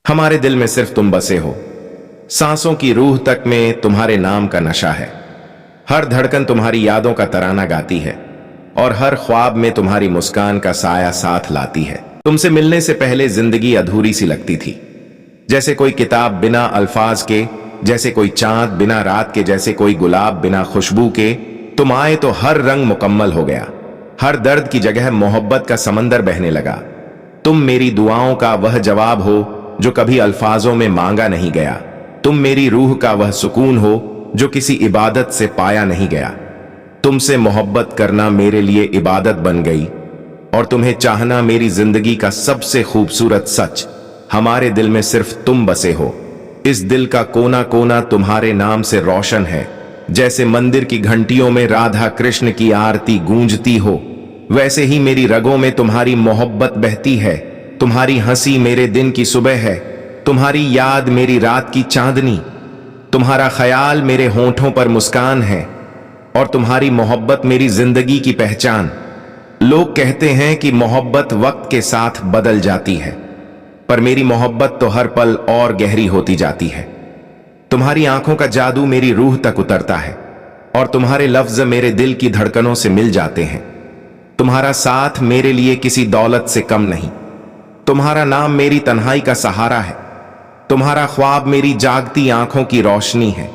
हमारे दिल में सिर्फ तुम बसे हो। सांसों की रूह तक में तुम्हारे नाम का नशा है। हर धड़कन तुम्हारी यादों का तराना गाती है और हर ख्वाब में तुम्हारी मुस्कान का साया साथ लाती है। तुमसे मिलने से पहले जिंदगी अधूरी सी लगती थी, जैसे कोई किताब बिना अल्फाज के, जैसे कोई चांद बिना रात के, जैसे कोई गुलाब बिना खुशबू के। तुम आए तो हर रंग मुकम्मल हो गया, हर दर्द की जगह मोहब्बत का समंदर बहने लगा। तुम मेरी दुआओं का वह जवाब हो जो कभी अल्फाजों में मांगा नहीं गया। तुम मेरी रूह का वह सुकून हो जो किसी इबादत से पाया नहीं गया। तुमसे मोहब्बत करना मेरे लिए इबादत बन गई और तुम्हें चाहना मेरी जिंदगी का सबसे खूबसूरत सच। हमारे दिल में सिर्फ तुम बसे हो। इस दिल का कोना कोना तुम्हारे नाम से रोशन है। जैसे मंदिर की घंटियों में राधा कृष्ण की आरती गूंजती हो, वैसे ही मेरी रगों में तुम्हारी मोहब्बत बहती है। तुम्हारी हंसी मेरे दिन की सुबह है, तुम्हारी याद मेरी रात की चांदनी, तुम्हारा ख्याल मेरे होंठों पर मुस्कान है और तुम्हारी मोहब्बत मेरी जिंदगी की पहचान। लोग कहते हैं कि मोहब्बत वक्त के साथ बदल जाती है, पर मेरी मोहब्बत तो हर पल और गहरी होती जाती है। तुम्हारी आंखों का जादू मेरी रूह तक उतरता है और तुम्हारे लफ्ज मेरे दिल की धड़कनों से मिल जाते हैं। तुम्हारा साथ मेरे लिए किसी दौलत से कम नहीं। तुम्हारा नाम मेरी तन्हाई का सहारा है, तुम्हारा ख्वाब मेरी जागती आंखों की रोशनी है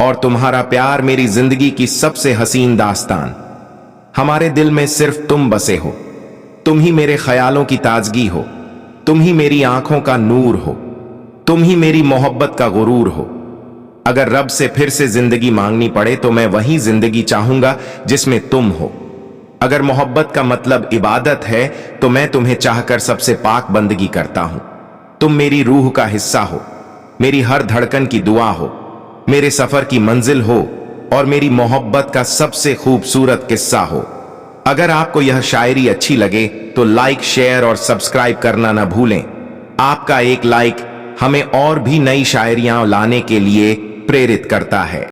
और तुम्हारा प्यार मेरी जिंदगी की सबसे हसीन दास्तान। हमारे दिल में सिर्फ तुम बसे हो। तुम ही मेरे ख्यालों की ताजगी हो, तुम ही मेरी आंखों का नूर हो, तुम ही मेरी मोहब्बत का गुरूर हो। अगर रब से फिर से जिंदगी मांगनी पड़े तो मैं वही जिंदगी चाहूंगा जिसमें तुम हो। अगर मोहब्बत का मतलब इबादत है तो मैं तुम्हें चाहकर सबसे पाक बंदगी करता हूं। तुम मेरी रूह का हिस्सा हो, मेरी हर धड़कन की दुआ हो, मेरे सफर की मंजिल हो और मेरी मोहब्बत का सबसे खूबसूरत किस्सा हो। अगर आपको यह शायरी अच्छी लगे तो लाइक, शेयर और सब्सक्राइब करना ना भूलें। आपका एक लाइक हमें और भी नई शायरियां लाने के लिए प्रेरित करता है।